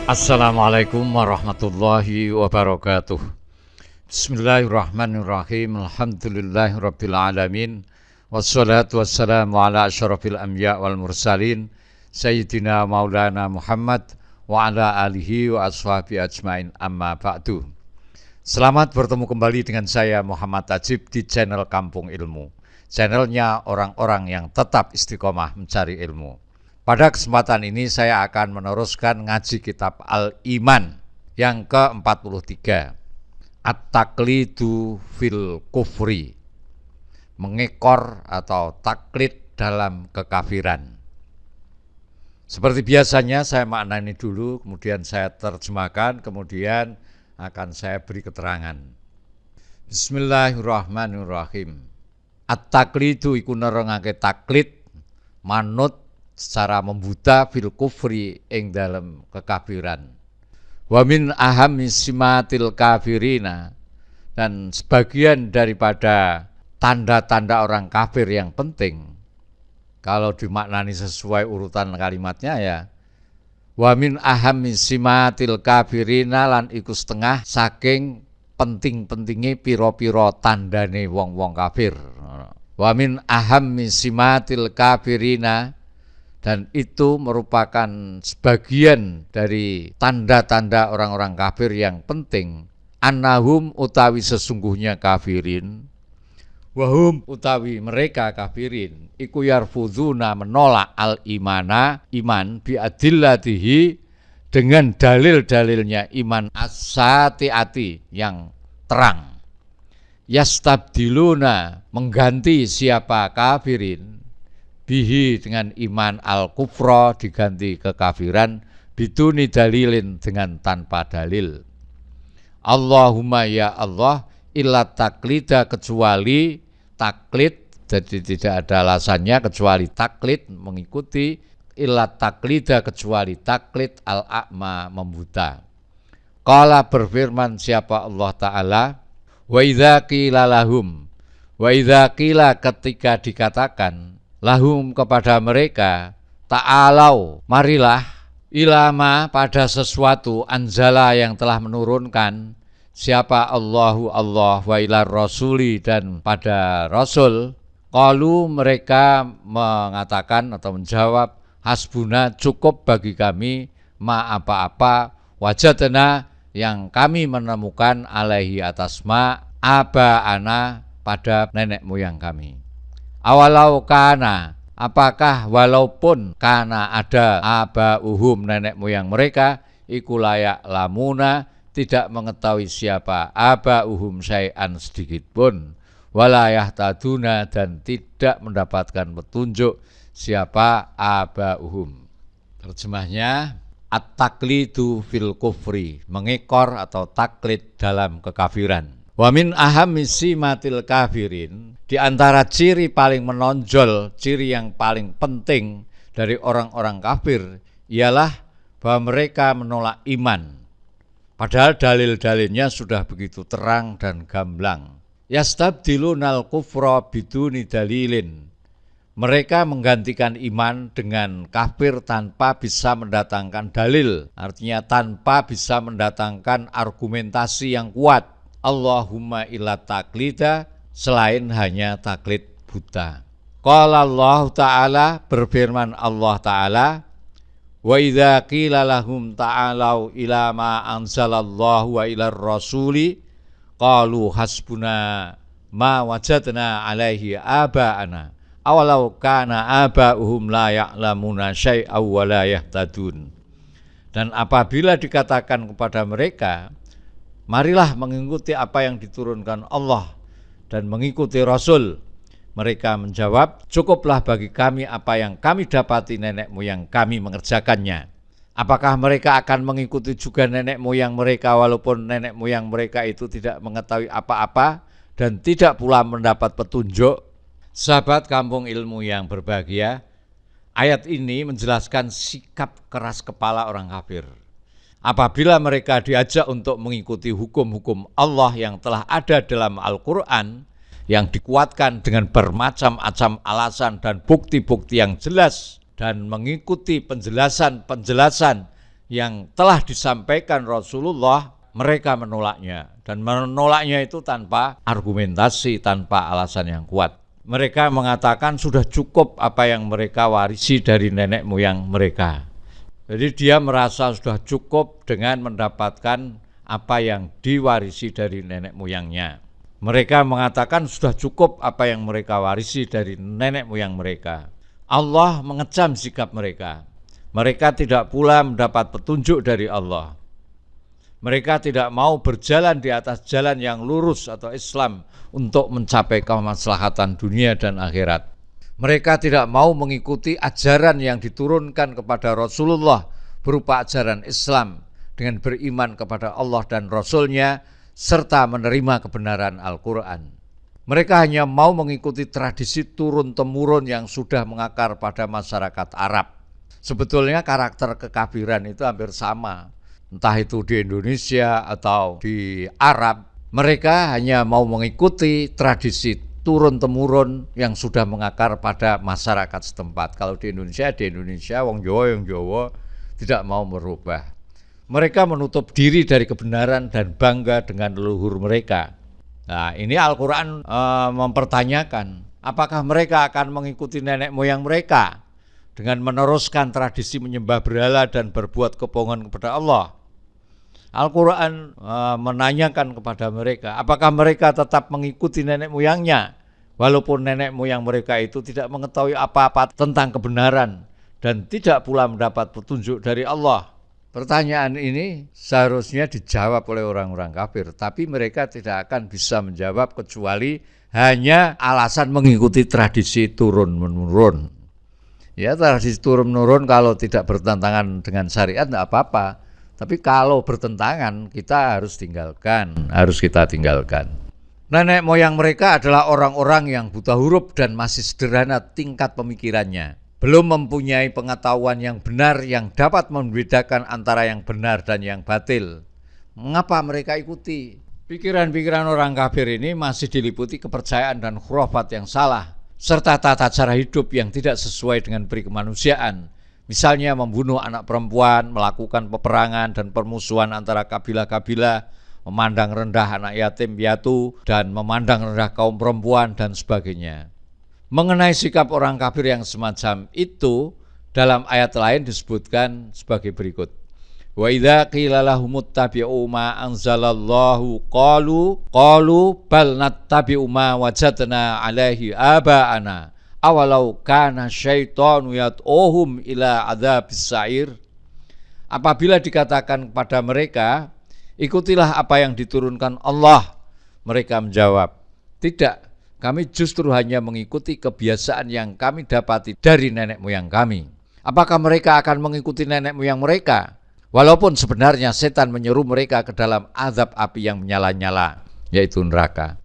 Assalamualaikum warahmatullahi wabarakatuh. Bismillahirrahmanirrahim. Alhamdulillahirabbil alamin. Wassalatu wassalamu ala asyrafil anbiya wal mursalin sayyidina maulana Muhammad wa ala alihi wa ashabi ajmain, amma ba'du. Selamat bertemu kembali dengan saya Muhammad Tajib di channel Kampung Ilmu. Channelnya orang-orang yang tetap istiqomah mencari ilmu. Pada kesempatan ini saya akan meneruskan ngaji kitab Al-Iman yang ke-43, At-Taqlidu fil Kufri, mengekor atau taklid dalam kekafiran. Seperti biasanya saya maknani dulu, kemudian saya terjemahkan, kemudian akan saya beri keterangan. Bismillahirrahmanirrahim. At-Taqlidu iku nerangake taklid, manut secara membuta fil kufri ing dalam kekafiran. Wa min ahammi simatil kafirina, dan sebagian daripada tanda-tanda orang kafir yang penting, kalau dimaknani sesuai urutan kalimatnya ya, wa min ahammi simatil kafirina, lan iku setengah saking penting-pentinge piro-piro tandane wong-wong kafir. Wa min ahammi simatil kafirina, dan itu merupakan sebagian dari tanda-tanda orang-orang kafir yang penting. Annahum utawi sesungguhnya kafirin, wahum utawi mereka kafirin, iku yarfuduna menolak al-imana, iman, biadillatihi, dengan dalil-dalilnya iman as-sati'ati yang terang. Yastabdiluna mengganti siapa kafirin, bihi dengan iman, al-kufra diganti kekafiran, biduni dalilin dengan tanpa dalil. Allahumma ya Allah, illa taklida kecuali taklid, jadi tidak ada alasannya kecuali taklid mengikuti, illa taklida kecuali taklid, al-a'ma membuta. Qala berfirman siapa Allah Ta'ala, wa idza qila lahum, wa idza qila ketika dikatakan, lahum kepada mereka, ta'alau marilah, ilama pada sesuatu, anzala yang telah menurunkan siapa Allahu Allah, wa ilar rasuli dan pada rasul. Qalu mereka mengatakan atau menjawab, hasbuna cukup bagi kami, ma apa-apa, wajadna yang kami menemukan, alaihi atas ma, abaana pada nenek moyang kami. Awalau kana, apakah walaupun kana ada abauhum nenek moyang mereka, iku layak lamuna tidak mengetahui siapa abauhum syai'an sedikit pun, walayah taduna dan tidak mendapatkan petunjuk siapa abauhum. Terjemahnya, at-taqlidu fil kufri, mengekor atau taklid dalam kekafiran. Wa min ahammi simatil kafirin, di antara ciri paling menonjol, ciri yang paling penting dari orang-orang kafir ialah bahwa mereka menolak iman. Padahal dalil-dalilnya sudah begitu terang dan gamblang. Yastabdilunal kufra biduni dalilin. Mereka menggantikan iman dengan kafir tanpa bisa mendatangkan dalil, artinya tanpa bisa mendatangkan argumentasi yang kuat. Allahumma illa taklida, selain hanya taklid buta. Qala Allah Ta'ala, berfirman Allah Ta'ala, wa idza qila lahum ta'alau ila ma anzalallahu wa ilar rasuli qalu hasbuna ma wajadna alaihi aba'ana awalau kana aba'uhum la ya'lamuna syai'aw wa la yahtadun. Dan apabila dikatakan kepada mereka, marilah mengikuti apa yang diturunkan Allah dan mengikuti Rasul, mereka menjawab, cukuplah bagi kami apa yang kami dapati nenek moyang kami mengerjakannya. Apakah mereka akan mengikuti juga nenek moyang mereka walaupun nenek moyang mereka itu tidak mengetahui apa-apa dan tidak pula mendapat petunjuk? Sahabat Kampung Ilmu yang berbahagia, ayat ini menjelaskan sikap keras kepala orang kafir. Apabila mereka diajak untuk mengikuti hukum-hukum Allah yang telah ada dalam Al-Quran, yang dikuatkan dengan bermacam-macam alasan dan bukti-bukti yang jelas, dan mengikuti penjelasan-penjelasan yang telah disampaikan Rasulullah, mereka menolaknya. Dan menolaknya itu tanpa argumentasi, tanpa alasan yang kuat. Mereka mengatakan sudah cukup apa yang mereka warisi dari nenek moyang mereka. Jadi dia merasa sudah cukup dengan mendapatkan apa yang diwarisi dari nenek moyangnya. Mereka mengatakan sudah cukup apa yang mereka warisi dari nenek moyang mereka. Allah mengecam sikap mereka. Mereka tidak pula mendapat petunjuk dari Allah. Mereka tidak mau berjalan di atas jalan yang lurus atau Islam untuk mencapai kemaslahatan dunia dan akhirat. Mereka tidak mau mengikuti ajaran yang diturunkan kepada Rasulullah berupa ajaran Islam dengan beriman kepada Allah dan Rasul-Nya serta menerima kebenaran Al-Quran. Mereka hanya mau mengikuti tradisi turun-temurun yang sudah mengakar pada masyarakat Arab. Sebetulnya karakter kekafiran itu hampir sama. Entah itu di Indonesia atau di Arab, mereka hanya mau mengikuti tradisi turun-temurun yang sudah mengakar pada masyarakat setempat. Kalau di Indonesia, wong Jawa tidak mau merubah. Mereka menutup diri dari kebenaran dan bangga dengan leluhur mereka. Nah, ini Al-Quran mempertanyakan, apakah mereka akan mengikuti nenek moyang mereka dengan meneruskan tradisi menyembah berhala dan berbuat kebohongan kepada Allah? Al-Quran menanyakan kepada mereka, apakah mereka tetap mengikuti nenek moyangnya, walaupun nenek moyang mereka itu tidak mengetahui apa-apa tentang kebenaran dan tidak pula mendapat petunjuk dari Allah. Pertanyaan ini seharusnya dijawab oleh orang-orang kafir, tapi mereka tidak akan bisa menjawab kecuali hanya alasan mengikuti tradisi turun-menurun. Ya, tradisi turun-menurun kalau tidak bertentangan dengan syariat tidak apa-apa. Tapi kalau bertentangan kita harus kita tinggalkan. Nenek moyang mereka adalah orang-orang yang buta huruf dan masih sederhana tingkat pemikirannya. Belum mempunyai pengetahuan yang benar yang dapat membedakan antara yang benar dan yang batil. Mengapa mereka ikuti? Pikiran-pikiran orang kafir ini masih diliputi kepercayaan dan khurafat yang salah, serta tata cara hidup yang tidak sesuai dengan peri kemanusiaan. Misalnya membunuh anak perempuan, melakukan peperangan dan permusuhan antara kabilah-kabilah, memandang rendah anak yatim piatu, dan memandang rendah kaum perempuan dan sebagainya. Mengenai sikap orang kafir yang semacam itu, dalam ayat lain disebutkan sebagai berikut. Wa idza qila lahum ittabi'u ma anzalallahu qalu bal nattabi'u ma wajadna 'alaihi aba'ana. Awalau kana syaitanu yad'uhum ila adzabis sa'ir. Apabila dikatakan kepada mereka, ikutilah apa yang diturunkan Allah, mereka menjawab, tidak, kami justru hanya mengikuti kebiasaan yang kami dapati dari nenek moyang kami. Apakah mereka akan mengikuti nenek moyang mereka? Walaupun sebenarnya setan menyeru mereka ke dalam azab api yang menyala-nyala, yaitu neraka.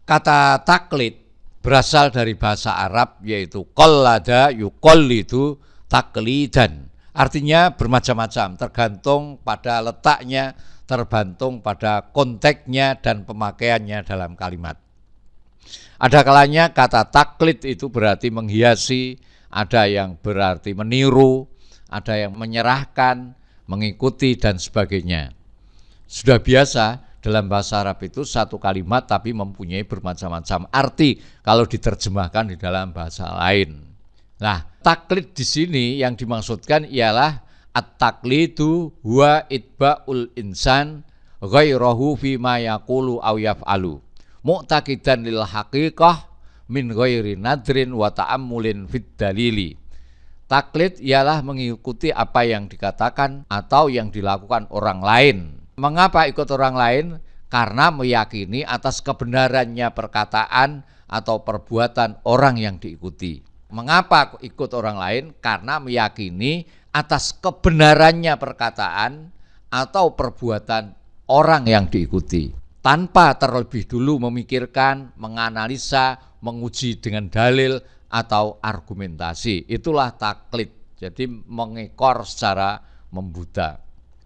Kata taklid berasal dari bahasa Arab, yaitu qallada yuqallidu taklidan. Artinya bermacam-macam, tergantung pada letaknya, tergantung pada konteksnya dan pemakaiannya dalam kalimat. Ada kalanya kata taklid itu berarti menghiasi, ada yang berarti meniru, ada yang menyerahkan, mengikuti dan sebagainya. Sudah biasa dalam bahasa Arab itu satu kalimat tapi mempunyai bermacam-macam arti kalau diterjemahkan di dalam bahasa lain. Nah, taklid di sini yang dimaksudkan ialah at-taklidu huwa itba'ul insan ghairahu fima yaqulu aw yaf'alu mu'taqidan lil haqiqah min ghairi nadrin wa ta'ammulin fid dalili. Taklid ialah mengikuti apa yang dikatakan atau yang dilakukan orang lain. Mengapa ikut orang lain? Karena meyakini atas kebenarannya perkataan atau perbuatan orang yang diikuti. Mengapa ikut orang lain? Karena meyakini atas kebenarannya perkataan atau perbuatan orang yang diikuti, tanpa terlebih dulu memikirkan, menganalisa, menguji dengan dalil atau argumentasi. Itulah taklid. Jadi mengekor secara membuta.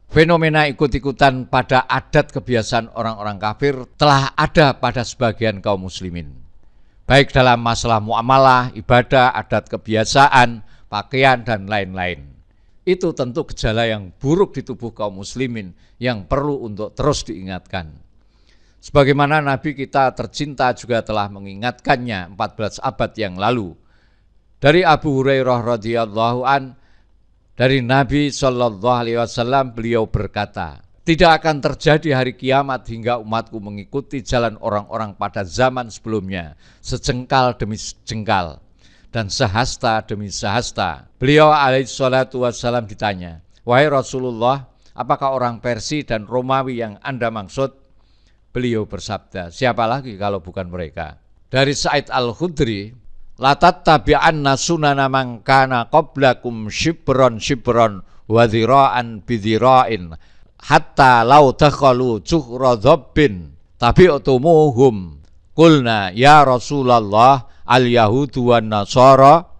Fenomena ikut-ikutan pada adat kebiasaan orang-orang kafir telah ada pada sebagian kaum muslimin, baik dalam masalah muamalah, ibadah, adat kebiasaan, pakaian, dan lain-lain. Itu tentu gejala yang buruk di tubuh kaum muslimin yang perlu untuk terus diingatkan. Sebagaimana Nabi kita tercinta juga telah mengingatkannya 14 abad yang lalu. Dari Abu Hurairah radhiyallahu an, dari Nabi SAW, beliau berkata, tidak akan terjadi hari kiamat hingga umatku mengikuti jalan orang-orang pada zaman sebelumnya, sejengkal demi sejengkal dan sehasta demi sehasta. Beliau alaihissalam ditanya, wahai Rasulullah, apakah orang Persia dan Romawi yang Anda maksud? Beliau bersabda, siapa lagi kalau bukan mereka? Dari Sa'id Al-Khudri, la tattabi'anna sunana man kana qablakum shibron wa dhira'an bidhira'in hatta law dakhalu juhra dhabbin tabi'tumuhum. Qulna ya Rasulullah al-yahudu wan nasara,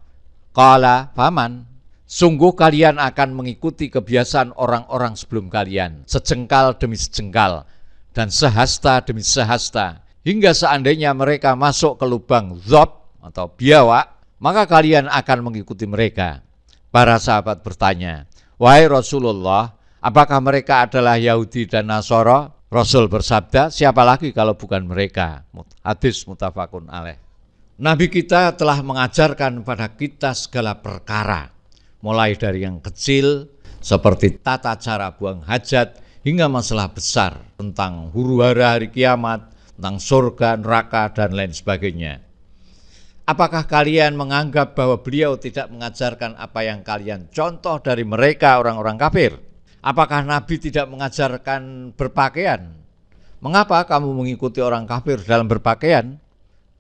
qala faman. Sungguh kalian akan mengikuti kebiasaan orang-orang sebelum kalian, sejengkal demi sejengkal dan sehasta demi sehasta, hingga seandainya mereka masuk ke lubang dhab atau biawak, maka kalian akan mengikuti mereka. Para sahabat bertanya, wahai Rasulullah, apakah mereka adalah Yahudi dan Nasara? Rasul bersabda, siapa lagi kalau bukan mereka? Hadis muttafaqun alaih. Nabi kita telah mengajarkan pada kita segala perkara, mulai dari yang kecil seperti tata cara buang hajat hingga masalah besar tentang huru-hara hari kiamat, tentang surga, neraka, dan lain sebagainya. Apakah kalian menganggap bahwa beliau tidak mengajarkan apa yang kalian contoh dari mereka orang-orang kafir? Apakah Nabi tidak mengajarkan berpakaian? Mengapa kamu mengikuti orang kafir dalam berpakaian?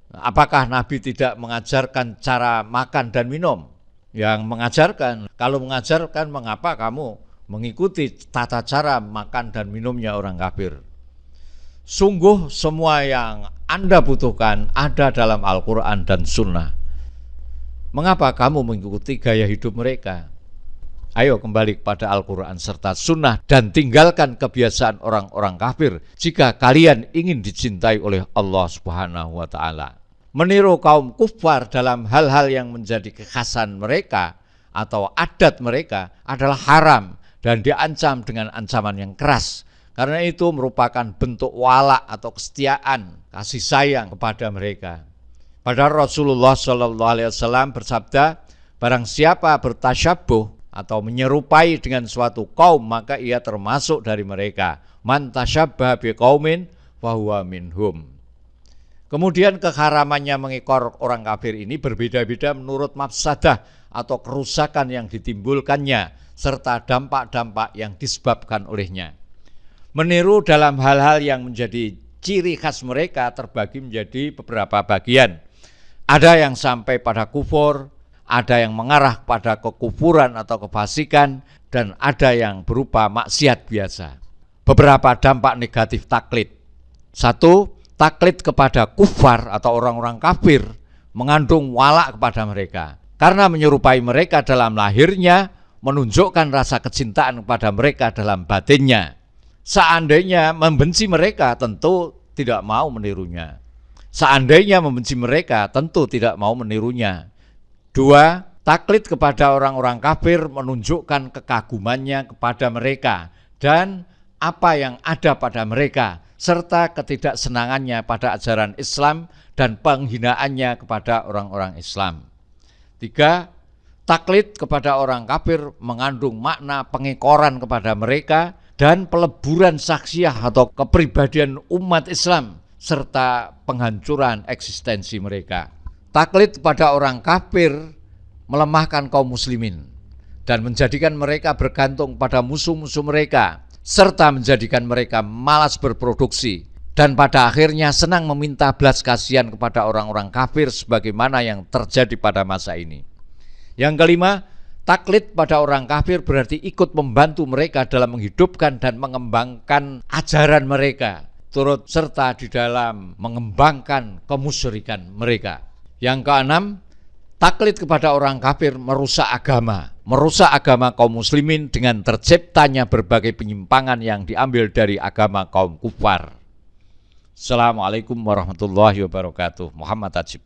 Apakah Nabi tidak mengajarkan cara makan dan minum? Yang mengajarkan, kalau mengajarkan mengapa kamu mengikuti tata cara makan dan minumnya orang kafir? Sungguh semua yang Anda butuhkan ada dalam Al-Quran dan Sunnah. Mengapa kamu mengikuti gaya hidup mereka? Ayo kembali kepada Al-Quran serta Sunnah dan tinggalkan kebiasaan orang-orang kafir jika kalian ingin dicintai oleh Allah Subhanahu wa Ta'ala. Meniru kaum kufar dalam hal-hal yang menjadi kekhasan mereka atau adat mereka adalah haram dan diancam dengan ancaman yang keras. Karena itu merupakan bentuk wala atau kesetiaan, kasih sayang kepada mereka. Padahal Rasulullah SAW bersabda, barang siapa bertasyabuh atau menyerupai dengan suatu kaum, maka ia termasuk dari mereka. Man tasyabbaha biqaumin fahuwa minhum. Kemudian keharamannya mengikor orang kafir ini berbeda-beda menurut mafsadah atau kerusakan yang ditimbulkannya, serta dampak-dampak yang disebabkan olehnya. Meniru dalam hal-hal yang menjadi ciri khas mereka terbagi menjadi beberapa bagian. Ada yang sampai pada kufur, ada yang mengarah pada kekufuran atau kefasikan, dan ada yang berupa maksiat biasa. Beberapa dampak negatif taklid. 1. Taklid kepada kufar atau orang-orang kafir mengandung walak kepada mereka. Karena menyerupai mereka dalam lahirnya, menunjukkan rasa kecintaan kepada mereka dalam batinnya. Seandainya membenci mereka, tentu tidak mau menirunya. Seandainya membenci mereka, tentu tidak mau menirunya. 2. Taklid kepada orang-orang kafir menunjukkan kekagumannya kepada mereka dan apa yang ada pada mereka, serta ketidaksenangannya pada ajaran Islam dan penghinaannya kepada orang-orang Islam. 3. Taklid kepada orang kafir mengandung makna pengikoran kepada mereka dan peleburan saksiah atau kepribadian umat Islam serta penghancuran eksistensi mereka. Taklid kepada orang kafir melemahkan kaum muslimin dan menjadikan mereka bergantung pada musuh-musuh mereka serta menjadikan mereka malas berproduksi dan pada akhirnya senang meminta belas kasihan kepada orang-orang kafir sebagaimana yang terjadi pada masa ini. Yang kelima, taklid pada orang kafir berarti ikut membantu mereka dalam menghidupkan dan mengembangkan ajaran mereka, turut serta di dalam mengembangkan kemusyrikan mereka. Yang keenam, taklid kepada orang kafir merusak agama kaum muslimin dengan terciptanya berbagai penyimpangan yang diambil dari agama kaum kufar. Assalamualaikum warahmatullahi wabarakatuh. Muhammad Ajib.